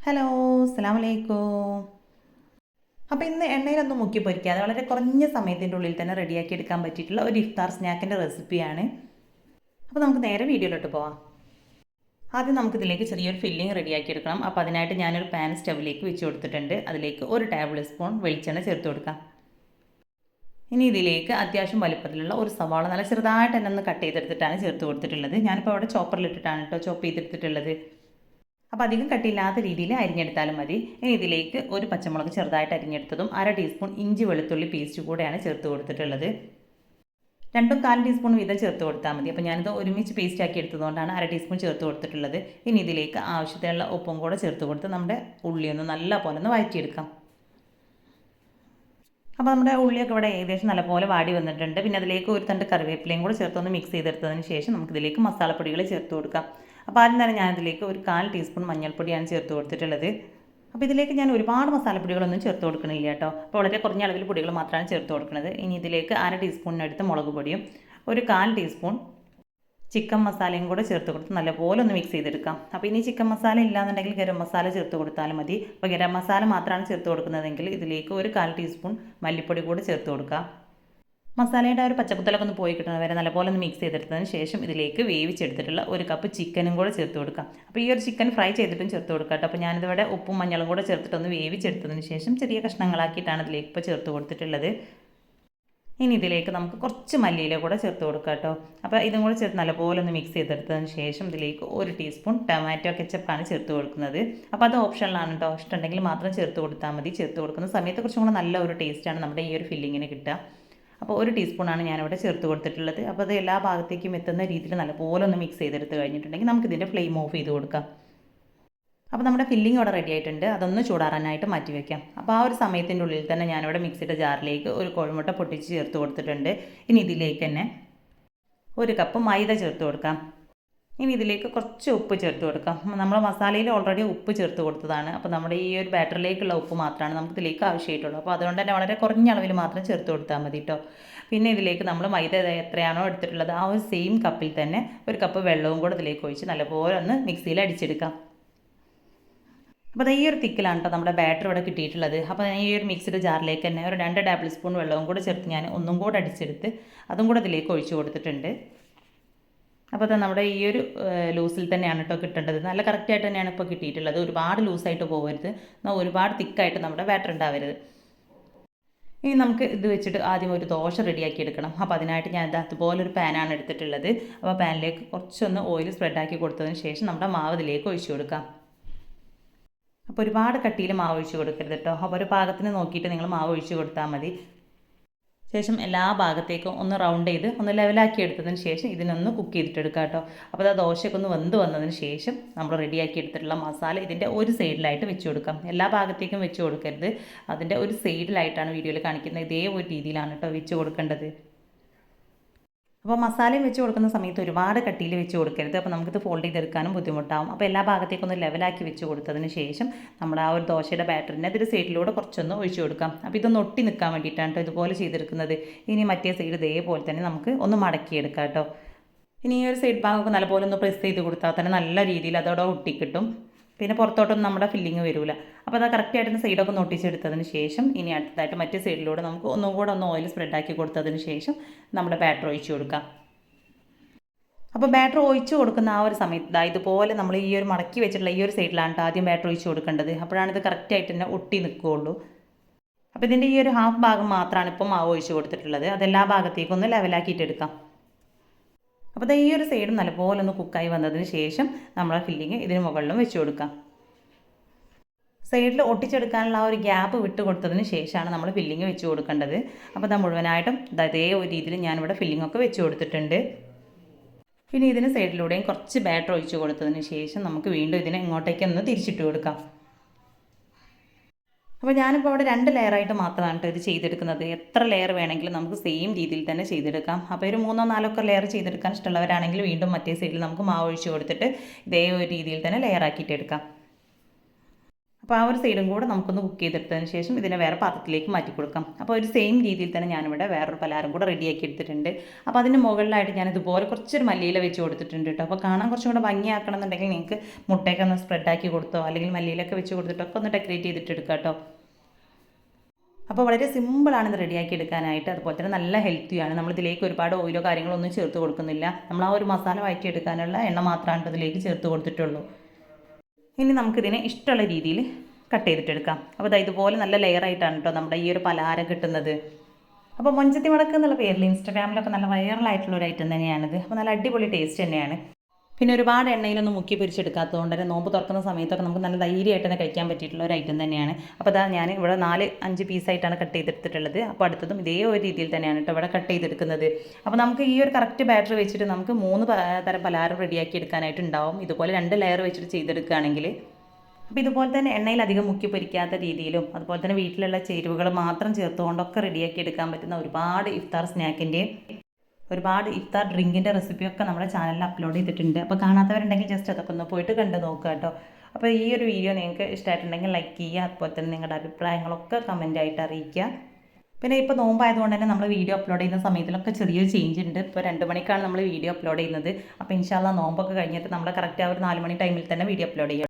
Hello, അസ്സലാമു അലൈക്കും. അപ്പോൾ ഇന്ന് എണ്ണയിലൊന്നും മുക്കി പൊരിക്കാതെ വളരെ കുറഞ്ഞ സമയത്തിൻ്റെ ഉള്ളിൽ തന്നെ റെഡിയാക്കി എടുക്കാൻ പറ്റിയിട്ടുള്ള ഒരു ഇഫ്താർ സ്നാക്കിൻ്റെ റെസിപ്പിയാണ്. അപ്പോൾ നമുക്ക് നേരെ വീഡിയോയിലോട്ട് പോവാം. ആദ്യം നമുക്കിതിലേക്ക് ചെറിയൊരു ഫില്ലിങ് റെഡിയാക്കി എടുക്കണം. അപ്പോൾ അതിനായിട്ട് ഞാനൊരു പാൻ സ്റ്റവിലേക്ക് വെച്ച് കൊടുത്തിട്ടുണ്ട്. അതിലേക്ക് 1 ടേബിൾ സ്പൂൺ വെളിച്ചെണ്ണ ചേർത്ത് കൊടുക്കാം. ഇനി ഇതിലേക്ക് അത്യാവശ്യം വലുപ്പത്തിലുള്ള ഒരു സവാള നല്ല ചെറുതായിട്ട് തന്നെ ഒന്ന് കട്ട് ചെയ്തെടുത്തിട്ടാണ് ചേർത്ത് കൊടുത്തിട്ടുള്ളത്. ഞാനിപ്പോൾ അവിടെ ചോപ്പറിലിട്ടിട്ടാണ് കേട്ടോ ചോപ്പ് ചെയ്തെടുത്തിട്ടുള്ളത്. അപ്പോൾ അധികം കട്ടിയില്ലാത്ത രീതിയിൽ അരിഞ്ഞെടുത്താലും മതി. ഇനി ഇതിലേക്ക് ഒരു പച്ചമുളക് ചെറുതായിട്ട് അരിഞ്ഞെടുത്തതും 1/2 ടീസ്പൂൺ ഇഞ്ചി വെളുത്തുള്ളി പേസ്റ്റ് കൂടെയാണ് ചേർത്ത് കൊടുത്തിട്ടുള്ളത്. രണ്ടും 1/4 ടീസ്പൂൺ വീതം ചേർത്ത് കൊടുത്താൽ മതി. അപ്പോൾ ഞാനിത് ഒരുമിച്ച് പേസ്റ്റ് ആക്കി എടുത്തതുകൊണ്ടാണ് 1/2 ടീസ്പൂൺ ചേർത്ത് കൊടുത്തിട്ടുള്ളത്. ഇനി ഇതിലേക്ക് ആവശ്യത്തിനുള്ള ഉപ്പും കൂടെ ചേർത്ത് കൊടുത്ത് നമ്മുടെ ഉള്ളിയൊന്ന് നല്ല പോലെ ഒന്ന് വഴറ്റിയെടുക്കാം. അപ്പോൾ നമ്മുടെ ഉള്ളിയൊക്കെ ഇവിടെ ഏകദേശം നല്ലപോലെ വാടി വന്നിട്ടുണ്ട്. പിന്നെ അതിലേക്ക് ഒരു തണ്ട് കറിവേപ്പിലയും കൂടെ ചേർത്തൊന്ന് മിക്സ് ചെയ്തെടുത്തതിന് ശേഷം നമുക്കിതിലേക്ക് മസാലപ്പൊടികൾ ചേർത്ത് കൊടുക്കാം. അപ്പോൾ ആദ്യം തന്നെ ഞാനിതിലേക്ക് ഒരു 1/4 ടീസ്പൂൺ മഞ്ഞൾപ്പൊടിയാണ് ചേർത്ത് കൊടുത്തിട്ടുള്ളത്. അപ്പോൾ ഇതിലേക്ക് ഞാൻ ഒരുപാട് മസാലപ്പൊടികളൊന്നും ചേർത്ത് കൊടുക്കണില്ല കേട്ടോ. അപ്പോൾ വളരെ കുറഞ്ഞ അളവിൽ പൊടികൾ മാത്രമാണ് ചേർത്ത് കൊടുക്കുന്നത്. ഇനി ഇതിലേക്ക് 1/2 ടീസ്പൂണിനടുത്ത് മുളക് പൊടിയും ഒരു 1/4 ടീസ്പൂൺ ചിക്കൻ മസാലയും കൂടെ ചേർത്ത് കൊടുത്ത് നല്ലപോലെ ഒന്ന് മിക്സ് ചെയ്തെടുക്കാം. അപ്പോൾ ഇനി ചിക്കൻ മസാല ഇല്ലാന്നുണ്ടെങ്കിൽ ഗരം മസാല ചേർത്ത് കൊടുത്താലും മതി. അപ്പോൾ ഗരം മസാല മാത്രമാണ് ചേർത്ത് കൊടുക്കുന്നതെങ്കിൽ ഇതിലേക്ക് ഒരു 1/4 ടീസ്പൂൺ മല്ലിപ്പൊടി കൂടെ ചേർത്ത് കൊടുക്കാം. മസാലയുടെ ഒരു പച്ചക്കുത്തലൊക്കെ ഒന്ന് പോയി കിട്ടുന്നത് വരെ നല്ലപോലെ ഒന്ന് മിക്സ് ചെയ്തെടുത്തതിന് ശേഷം ഇതിലേക്ക് വേവിച്ചെടുത്തിട്ടുള്ള 1 കപ്പ് ചിക്കനും കൂടെ ചേർത്ത് കൊടുക്കാം. അപ്പോൾ ഈ ഒരു ചിക്കൻ ഫ്രൈ ചെയ്തിട്ടും ചേർത്ത് കൊടുക്കാം കേട്ടോ. അപ്പോൾ ഞാനിതിവിടെ ഉപ്പും മഞ്ഞളും കൂടെ ചേർത്തിട്ടൊന്ന് വേവിച്ചെടുത്തതിന് ശേഷം ചെറിയ കഷ്ണങ്ങളാക്കിയിട്ടാണ് ഇതിലേക്ക് ഇപ്പോൾ ചേർത്ത് കൊടുത്തിട്ടുള്ളത്. ഇനി ഇതിലേക്ക് നമുക്ക് കുറച്ച് മല്ലിയില കൂടെ ചേർത്ത് കൊടുക്കാം കേട്ടോ. അപ്പോൾ ഇതും കൂടെ ചേർത്ത് നല്ലപോലെ ഒന്ന് മിക്സ് ചെയ്തെടുത്തതിന് ശേഷം ഇതിലേക്ക് 1 ടീസ്പൂൺ ടൊമാറ്റോ കെച്ചപ്പാണ് ചേർത്ത് കൊടുക്കുന്നത്. അപ്പോൾ അത് ഓപ്ഷനിലാണ് കേട്ടോ. ഇഷ്ടമുണ്ടെങ്കിൽ മാത്രം ചേർത്ത് കൊടുത്താൽ മതി. ചേർത്ത് കൊടുക്കുന്ന സമയത്ത് കുറച്ചും കൂടെ നല്ല ഒരു ടേസ്റ്റാണ് നമ്മുടെ ഈ ഒരു ഫില്ലിങ്ങിന് കിട്ടുക. അപ്പോൾ 1 ടീസ്പൂണാണ് ഞാനിവിടെ ചേർത്ത് കൊടുത്തിട്ടുള്ളത്. അപ്പോൾ അത് എല്ലാ ഭാഗത്തേക്കും എത്തുന്ന രീതിയിൽ നല്ലപോലെ ഒന്ന് മിക്സ് ചെയ്തെടുത്ത് കഴിഞ്ഞിട്ടുണ്ടെങ്കിൽ നമുക്കിതിൻ്റെ ഫ്ലെയിം ഓഫ് ചെയ്ത് കൊടുക്കാം. അപ്പോൾ നമ്മുടെ ഫില്ലിംഗ് ഇവിടെ റെഡി ആയിട്ടുണ്ട്. അതൊന്ന് ചൂടാറാനായിട്ട് മാറ്റി വയ്ക്കാം. അപ്പോൾ ആ ഒരു സമയത്തിൻ്റെ ഉള്ളിൽ തന്നെ ഞാനിവിടെ മിക്സിയുടെ ജാറിലേക്ക് ഒരു കോഴിമുട്ട പൊട്ടിച്ച് ചേർത്ത് കൊടുത്തിട്ടുണ്ട്. ഇനി ഇതിലേക്ക് തന്നെ 1 കപ്പ് മൈദ ചേർത്ത് കൊടുക്കാം. ഇനി ഇതിലേക്ക് കുറച്ച് ഉപ്പ് ചേർത്ത് കൊടുക്കാം. നമ്മൾ മസാലയിൽ ഓൾറെഡി ഉപ്പ് ചേർത്ത് കൊടുത്തതാണ്. അപ്പോൾ നമ്മുടെ ഈ ഒരു ബാറ്ററിലേക്കുള്ള ഉപ്പ് മാത്രമാണ് നമുക്ക് ഇതിലേക്ക് ആവശ്യമായിട്ടുള്ളൂ. അപ്പോൾ അതുകൊണ്ട് തന്നെ വളരെ കുറഞ്ഞ അളവിൽ മാത്രം ചേർത്ത് കൊടുത്താൽ മതി കേട്ടോ. പിന്നെ ഇതിലേക്ക് നമ്മൾ മൈദ എത്രയാണോ എടുത്തിട്ടുള്ളത് ആ ഒരു സെയിം കപ്പിൽ തന്നെ 1 കപ്പ് വെള്ളവും കൂടെ ഇതിലേക്ക് ഒഴിച്ച് നല്ലപോലെ ഒന്ന് മിക്സിയിൽ അടിച്ചെടുക്കാം. അപ്പോൾ ഈ ഒരു തിക്കിലാണ് കേട്ടോ നമ്മുടെ ബാറ്റർ ഇവിടെ കിട്ടിയിട്ടുള്ളത്. അപ്പോൾ ഈ ഒരു മിക്സിയുടെ ജാറിലേക്ക് തന്നെ ഒരു 2 ടേബിൾ സ്പൂൺ വെള്ളവും കൂടെ ചേർത്ത് ഞാൻ ഒന്നും കൂടെ അടിച്ചെടുത്ത് അതും കൂടെ ഇതിലേക്ക് ഒഴിച്ച് കൊടുത്തിട്ടുണ്ട്. അപ്പോൾ അത് നമ്മുടെ ഈ ഒരു ലൂസിൽ തന്നെയാണ് കേട്ടോ കിട്ടേണ്ടത്. നല്ല കറക്റ്റായിട്ട് തന്നെയാണ് ഇപ്പോൾ കിട്ടിയിട്ടുള്ളത്. ഒരുപാട് ലൂസായിട്ട് പോകരുത്, എന്നാൽ ഒരുപാട് തിക്കായിട്ട് നമ്മുടെ ബാറ്റർ ഉണ്ടാവരുത്. ഇനി നമുക്ക് ഇത് വെച്ചിട്ട് ആദ്യം ഒരു ദോശ റെഡിയാക്കി എടുക്കണം. അപ്പോൾ അതിനായിട്ട് ഞാൻ അതുപോലൊരു പാനാണ് എടുത്തിട്ടുള്ളത്. അപ്പോൾ പാനിലേക്ക് കുറച്ചൊന്ന് ഓയിൽ സ്പ്രെഡാക്കി കൊടുത്തതിന് ശേഷം നമ്മുടെ മാവ് ഇതിലേക്ക് ഒഴിച്ചു കൊടുക്കാം. അപ്പോൾ ഒരുപാട് കട്ടിയിൽ മാവ് ഒഴിച്ച് കൊടുക്കരുത് കേട്ടോ. അപ്പോൾ ഒരു പാകത്തിന് നോക്കിയിട്ട് നിങ്ങൾ മാവ് ഒഴിച്ച് കൊടുത്താൽ മതി. ശേഷം എല്ലാ ഭാഗത്തേക്കും ഒന്ന് റൗണ്ട് ചെയ്ത് ഒന്ന് ലെവലാക്കി എടുത്തതിന് ശേഷം ഇതിനൊന്ന് കുക്ക് ചെയ്തിട്ടെടുക്കാം കേട്ടോ. അപ്പോൾ ആ ദോശയൊക്കെ ഒന്ന് വെന്ത് വന്നതിന് ശേഷം നമ്മൾ റെഡിയാക്കി എടുത്തിട്ടുള്ള മസാല ഇതിൻ്റെ ഒരു സൈഡിലായിട്ട് വെച്ച് കൊടുക്കാം. എല്ലാ ഭാഗത്തേക്കും വെച്ച് കൊടുക്കരുത്. അതിൻ്റെ ഒരു സൈഡിലായിട്ടാണ് വീഡിയോയിൽ കാണിക്കുന്നത്. ഇതേ ഒരു രീതിയിലാണ് കേട്ടോ വെച്ച് കൊടുക്കേണ്ടത്. അപ്പോൾ മസാലയും വെച്ച് കൊടുക്കുന്ന സമയത്ത് ഒരുപാട് കട്ടിയിൽ വെച്ച് കൊടുക്കരുത്. അപ്പോൾ നമുക്കിത് ഫോൾഡ് ചെയ്തെടുക്കാനും ബുദ്ധിമുട്ടാവും. അപ്പോൾ എല്ലാ ഭാഗത്തേക്കൊന്ന് ലെവലാക്കി വെച്ച് കൊടുത്തതിന് ശേഷം നമ്മുടെ ആ ഒരു ദോശയുടെ ബാറ്ററിനെ അതിൻ്റെ സൈഡിലൂടെ കുറച്ചൊന്ന് ഒഴിച്ചു കൊടുക്കാം. അപ്പോൾ ഇതൊന്ന് ഒട്ടി നിൽക്കാൻ വേണ്ടിയിട്ടാണ് കേട്ടോ ഇതുപോലെ ചെയ്തെടുക്കുന്നത്. ഇനി മറ്റേ സൈഡ് ഇതേപോലെ തന്നെ നമുക്ക് ഒന്ന് മടക്കിയെടുക്കാം കേട്ടോ. ഇനി ഈ ഒരു സൈഡ് ഭാഗമൊക്കെ നല്ലപോലെ ഒന്ന് പ്രസ് ചെയ്ത് കൊടുത്താൽ തന്നെ നല്ല രീതിയിൽ അതോടെ ഒട്ടിക്കിട്ടും. പിന്നെ പുറത്തോട്ടൊന്നും നമ്മുടെ ഫില്ലിങ് വരില്ല. അപ്പോൾ അത് കറക്റ്റായിട്ട് സൈഡൊക്കെ ഒട്ടിച്ചെടുത്തതിന് ശേഷം ഇനി അടുത്തതായിട്ട് മറ്റേ സൈഡിലൂടെ നമുക്ക് ഒന്നും കൂടെ ഒന്ന് ഓയിൽ സ്പ്രെഡാക്കി കൊടുത്തതിന് ശേഷം നമ്മുടെ ബാറ്റർ ഒഴിച്ച് കൊടുക്കാം. അപ്പോൾ ബാറ്റർ ഒഴിച്ച് കൊടുക്കുന്ന ആ ഒരു സമയത്ത് ഇതുപോലെ നമ്മൾ ഈ ഒരു മടക്കി വെച്ചിട്ടുള്ള ഈ ഒരു സൈഡിലാണ് ആദ്യം ബാറ്റർ ഒഴിച്ച് കൊടുക്കേണ്ടത്. അപ്പോഴാണ് ഇത് കറക്റ്റായിട്ട് തന്നെ ഒട്ടി നിൽക്കുകയുള്ളൂ. അപ്പോൾ ഇതിൻ്റെ ഈ ഒരു ഹാഫ് ഭാഗം മാത്രമാണ് ഇപ്പോൾ മാവ് ഒഴിച്ച് കൊടുത്തിട്ടുള്ളത്. അതെല്ലാ ഭാഗത്തേക്കും ഒന്ന് ലെവലാക്കിയിട്ടെടുക്കാം. അപ്പോൾ ഈ ഒരു സൈഡ് നല്ലപോലെ ഒന്ന് കുക്കായി വന്നതിന് ശേഷം നമ്മളെ ഫില്ലിങ് ഇതിന് മുകളിലും വെച്ച് കൊടുക്കാം. സൈഡിൽ ഒട്ടിച്ചെടുക്കാനുള്ള ആ ഒരു ഗ്യാപ്പ് വിട്ട് കൊടുത്തതിന് ശേഷമാണ് നമ്മൾ ഫില്ലിങ് വെച്ച് കൊടുക്കേണ്ടത്. അപ്പോൾ അത് മുഴുവനായിട്ടും അതേ ഒരു രീതിയിൽ ഞാനിവിടെ ഫില്ലിങ്ങൊക്കെ വെച്ച് കൊടുത്തിട്ടുണ്ട്. പിന്നെ ഇതിന് സൈഡിലൂടെയും കുറച്ച് ബാറ്റർ ഒഴിച്ച് കൊടുത്തതിന് ശേഷം നമുക്ക് വീണ്ടും ഇതിനെ ഇങ്ങോട്ടേക്കൊന്ന് തിരിച്ചിട്ട് കൊടുക്കാം. അപ്പോൾ ഞാനിപ്പോൾ അവിടെ 2 ലെയറായിട്ട് മാത്രമാണ് ഇത് ചെയ്തെടുക്കുന്നത്. എത്ര ലെയർ വേണമെങ്കിലും നമുക്ക് സെയിം രീതിയിൽ തന്നെ ചെയ്തെടുക്കാം. അപ്പോൾ ഒരു 3-4 ലെയർ ചെയ്തെടുക്കാൻ ഇഷ്ടമുള്ളവരാണെങ്കിൽ വീണ്ടും മറ്റേ സൈഡിൽ നമുക്ക് മാവ് ഒഴിച്ച് കൊടുത്തിട്ട് ഇതേ ഒരു രീതിയിൽ തന്നെ ലെയർ ആക്കിയിട്ട് എടുക്കാം. അപ്പോൾ ആ ഒരു സൈഡും കൂടെ നമുക്കൊന്ന് കുക്ക് ചെയ്തെടുത്തതിന് ശേഷം ഇതിനെ വേറെ പാത്രത്തിലേക്ക് മാറ്റി കൊടുക്കാം. അപ്പോൾ ഒരു സെയിം രീതിയിൽ തന്നെ ഞാനിവിടെ വേറൊരു പലഹാരം കൂടെ റെഡിയാക്കി എടുത്തിട്ടുണ്ട്. അപ്പോൾ അതിന് മുകളിലായിട്ട് ഞാൻ ഇതുപോലെ കുറച്ചൊരു മല്ലിയില വെച്ച് കൊടുത്തിട്ടുണ്ട് കേട്ടോ. അപ്പോൾ കാണാൻ കുറച്ചും കൂടെ ഭംഗിയാക്കണം എന്നുണ്ടെങ്കിൽ നിങ്ങൾക്ക് മുട്ടയൊക്കെ ഒന്ന് സ്പ്രെഡാക്കി കൊടുത്തോ അല്ലെങ്കിൽ മല്ലിയിലൊക്കെ വെച്ച് കൊടുത്തിട്ടൊക്കെ ഒന്ന് ഡെക്കറേറ്റ് ചെയ്തിട്ട് എടുക്കാം കേട്ടോ. അപ്പോൾ വളരെ സിമ്പിളാണ് ഇത് റെഡിയാക്കി എടുക്കാനായിട്ട്. അതുപോലെ തന്നെ നല്ല ഹെൽത്തിയാണ്. നമ്മളിതിലേക്ക് ഒരുപാട് ഓയിലോ കാര്യങ്ങളോ ഒന്നും ചേർത്ത് കൊടുക്കുന്നില്ല. നമ്മൾ ആ ഒരു മസാല വഴറ്റിയെടുക്കാനുള്ള എണ്ണ മാത്രമാണ് ഇതിലേക്ക് ചേർത്ത് കൊടുത്തിട്ടുള്ളൂ. ഇനി നമുക്കിതിനെ ഇഷ്ടമുള്ള രീതിയിൽ കട്ട് ചെയ്തിട്ടെടുക്കാം. അപ്പോൾ ഇതുപോലെ നല്ല ലെയറായിട്ടാണ് കേട്ടോ നമ്മുടെ ഈ ഒരു പലഹാരം കിട്ടുന്നത്. അപ്പോൾ മൊഞ്ചത്തി മുടക്ക് എന്നുള്ള പേരിൽ ഇൻസ്റ്റാഗ്രാമിലൊക്കെ നല്ല വൈറലായിട്ടുള്ള ഒരു ഐറ്റം തന്നെയാണിത്. അപ്പോൾ നല്ല അടിപൊളി ടേസ്റ്റ് തന്നെയാണ്. പിന്നെ ഒരുപാട് എണ്ണയിലൊന്നും മുക്കി പൊരിച്ചെടുക്കാത്തതുകൊണ്ട് തന്നെ നോമ്പ് തുറക്കുന്ന സമയത്തൊക്കെ നമുക്ക് നല്ല ധൈര്യമായിട്ട് തന്നെ കഴിക്കാൻ പറ്റിയിട്ടുള്ള ഒരു ഐറ്റം തന്നെയാണ്. അപ്പോൾ ഞാൻ ഇവിടെ 4-5 പീസായിട്ടാണ് കട്ട് ചെയ്തെടുത്തിട്ടുള്ളത്. അപ്പോൾ അടുത്തതും ഇതേ ഒരു രീതിയിൽ തന്നെയാണ് കേട്ടോ ഇവിടെ കട്ട് ചെയ്തെടുക്കുന്നത്. അപ്പോൾ നമുക്ക് ഈ ഒരു കറക്റ്റ് ബാറ്റർ വെച്ചിട്ട് നമുക്ക് 3 തരം പലഹാരം റെഡിയാക്കി എടുക്കാനായിട്ട് ഉണ്ടാവും. ഇതുപോലെ 2 ലെയർ വെച്ചിട്ട് ചെയ്തെടുക്കുകയാണെങ്കിൽ. അപ്പോൾ ഇതുപോലെ തന്നെ എണ്ണയിൽ അധികം മുക്കി പൊരിക്കാത്ത രീതിയിലും അതുപോലെ തന്നെ വീട്ടിലുള്ള ചേരുവകൾ മാത്രം ചേർത്തുകൊണ്ടൊക്കെ റെഡിയാക്കി എടുക്കാൻ പറ്റുന്ന ഒരുപാട് ഇഫ്താർ സ്നാക്കിൻ്റെയും ഒരുപാട് ഇഫ്താർ ഡ്രിങ്കിൻ്റെ റെസിപ്പിയൊക്കെ നമ്മുടെ ചാനലിൽ അപ്ലോഡ് ചെയ്തിട്ടുണ്ട്. അപ്പോൾ കാണാത്തവരുണ്ടെങ്കിൽ ജസ്റ്റ് അതൊക്കെ ഒന്ന് പോയിട്ട് കണ്ടു നോക്കുക കേട്ടോ. അപ്പോൾ ഈ ഒരു വീഡിയോ നിങ്ങൾക്ക് ഇഷ്ടമായിട്ടുണ്ടെങ്കിൽ ലൈക്ക് ചെയ്യുക. അതുപോലെ തന്നെ നിങ്ങളുടെ അഭിപ്രായങ്ങളൊക്കെ കമൻറ്റായിട്ട് അറിയിക്കുക. പിന്നെ ഇപ്പോൾ നോമ്പായതുകൊണ്ട് തന്നെ നമ്മൾ വീഡിയോ അപ്ലോഡ് ചെയ്യുന്ന സമയത്തിലൊക്കെ ചെറിയൊരു ചേഞ്ച് ഉണ്ട്. ഇപ്പോൾ 2 മണിക്കാണ് നമ്മൾ വീഡിയോ അപ്ലോഡ് ചെയ്യുന്നത്. അപ്പോൾ ഇൻഷാല്ലാ നോമ്പൊക്കെ കഴിഞ്ഞിട്ട് നമ്മൾ കറക്റ്റ് ആ ഒരു 4 മണി ടൈമിൽ തന്നെ വീഡിയോ അപ്ലോഡ് ചെയ്യുക.